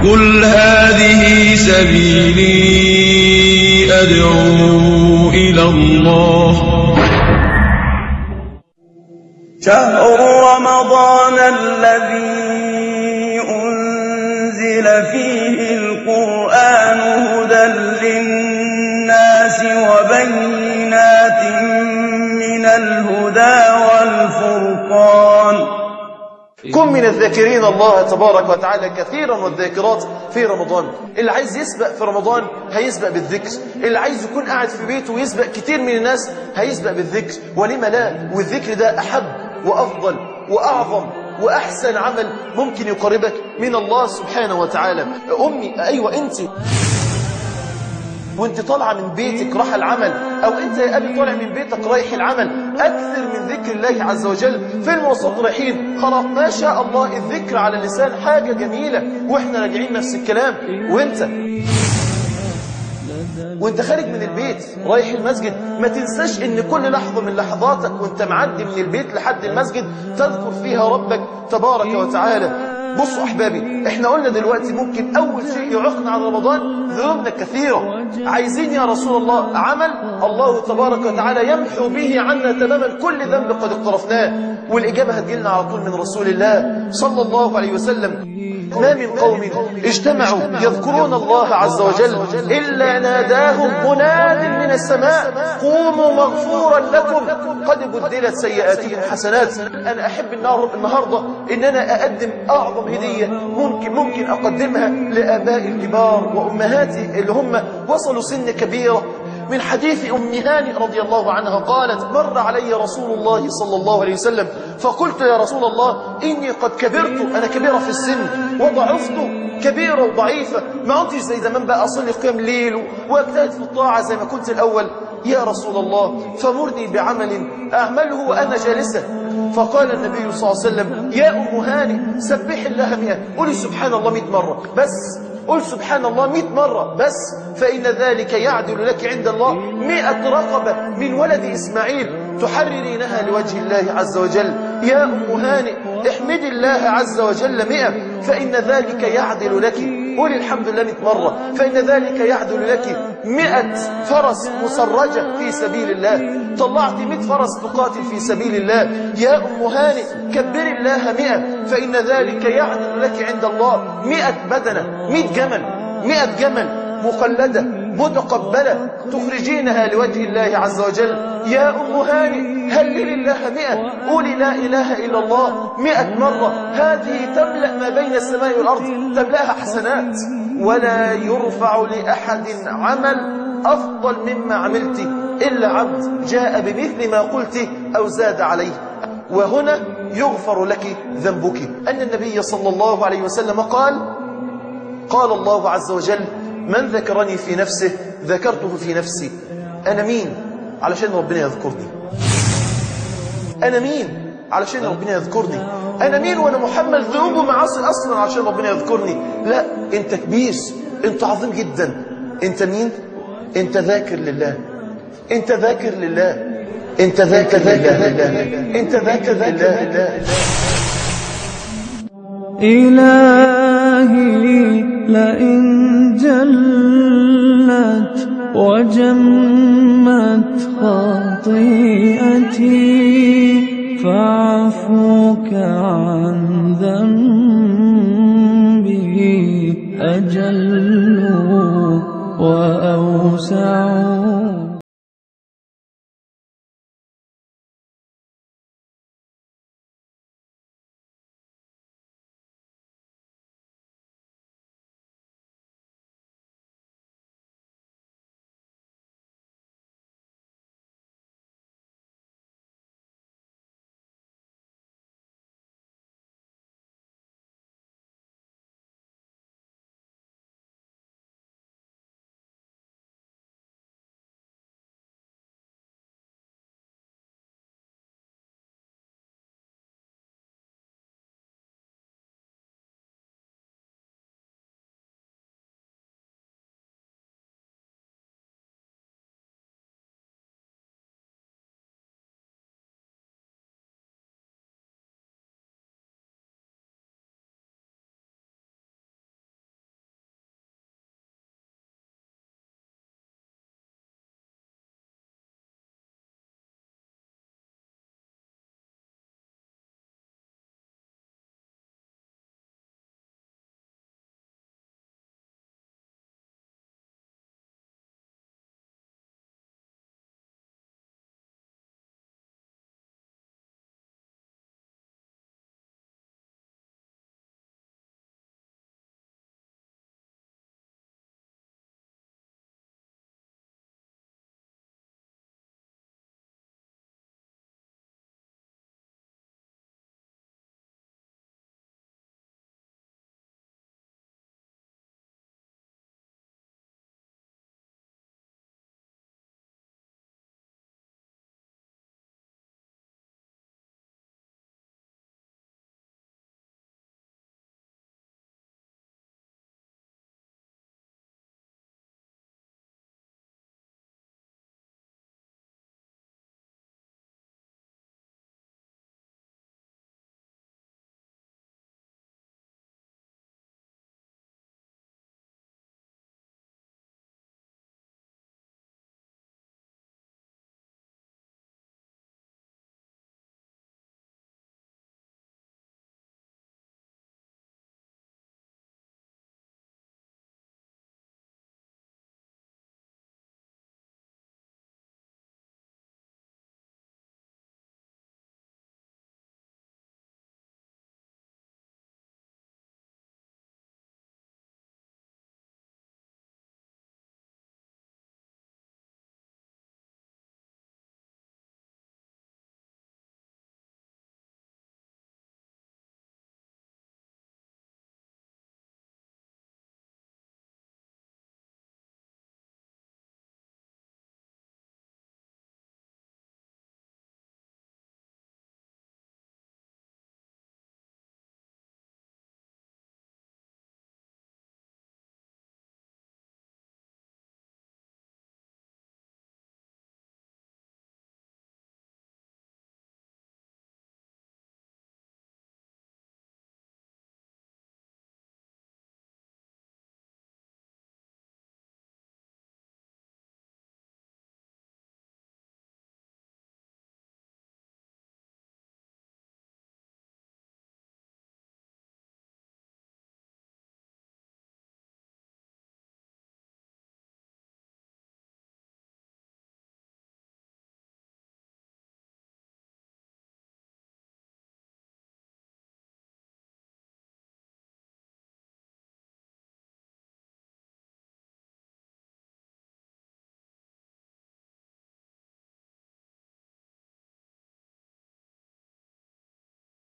قل هذه سبيلي أدعو إلى الله. شهر رمضان الذي أنزل فيه القرآن هدى للناس وبينات من الهدى والفرقان. كن من الذاكرين الله تبارك وتعالى كثيرا والذاكرات في رمضان. اللي عايز يسبق في رمضان هيسبق بالذكر، اللي عايز يكون قاعد في بيته ويسبق كتير من الناس هيسبق بالذكر، ولما لا؟ والذكر ده أحب وأفضل وأعظم وأحسن عمل ممكن يقربك من الله سبحانه وتعالى. أمي، أيوة أنت وانت طالعة من بيتك راح العمل، او انت يا ابي طالع من بيتك رايح العمل، اكثر من ذكر الله عز وجل. في المواصلات رايحين، خلاص ما شاء الله الذكر على اللسان حاجة جميلة، واحنا راجعين نفس الكلام. وانت خارج من البيت رايح المسجد ما تنساش ان كل لحظة من لحظاتك وانت معدي من البيت لحد المسجد تذكر فيها ربك تبارك وتعالى. بصوا أحبابي، احنا قلنا دلوقتي ممكن أول شيء يعقنا عن رمضان ذنوبنا كثيرة. عايزين يا رسول الله عمل الله تبارك وتعالى يمحو به عنا تماما كل ذنب قد اقترفناه، والإجابة هتجيلنا على طول من رسول الله صلى الله عليه وسلم. ما من قوم اجتمعوا يذكرون الله عز وجل إلا ناداهم مناد من السماء قوموا مغفورا لكم قد بدلت سيئاتكم حسنات. أنا أحب النهاردة إن أنا أقدم أعظم هدية ممكن أقدمها لآباء الكبار وأمهاتي اللي هم وصلوا سن كبيرة. من حديث أم هانئ رضي الله عنها قالت: مر علي رسول الله صلى الله عليه وسلم فقلت: يا رسول الله إني قد كبرت، أنا كبيرة في السن وضعفت، كبيرة وضعيفة، ما عدتش زي زمان بقى أصلي قيام ليل وأجتهد في الطاعة زي ما كنت الأول. يا رسول الله فمرني بعمل أعمله وأنا جالسة. فقال النبي صلى الله عليه وسلم: يا أم هانئ سبح الله 100، قولي سبحان الله 100 مرة بس، قل سبحان الله 100 مرة بس، فإن ذلك يعدل لك عند الله 100 رقبة من ولد إسماعيل تحررينها لوجه الله عز وجل. يا أم هانئ احمدي الله عز وجل 100، فإن ذلك يعدل لك، قولي الحمد لله 100 مرة، فإن ذلك يعدل لك 100 فرس مسرجة في سبيل الله، طلعت 100 فرس تقاتل في سبيل الله. يا أم هانئ كبري الله 100، فإن ذلك يعدل لك عند الله 100 بدنة، 100 جمل مقلدة متقبلة تخرجينها لوجه الله عز وجل. يا أم هانئ هللي الله 100، قولي لا إله إلا الله 100 مرة، هذه تملأ ما بين السماء والأرض، تملأها حسنات. ولا يرفع لأحد عمل أفضل مما عملت إلا عبد جاء بمثل ما قلت أو زاد عليه، وهنا يغفر لك ذنبك. أن النبي صلى الله عليه وسلم قال الله عز وجل: من ذكرني في نفسه ذكرته في نفسي. أنا مين علشان ربنا يذكرني؟ أنا مين علشان ربنا يذكرني؟ أنا مين وأنا محمل ذنوب ومعاصي أصلا علشان ربنا يذكرني؟ لا، أنت كبير، أنت عظيم جدا. أنت مين؟ أنت ذاكر لله، أنت ذاكر لله، أنت ذاكر لله، أنت ذاكر لله. إلهي لئن جلت وجمت خطيئتي فعفوك عن ذنبي أجل وأوسع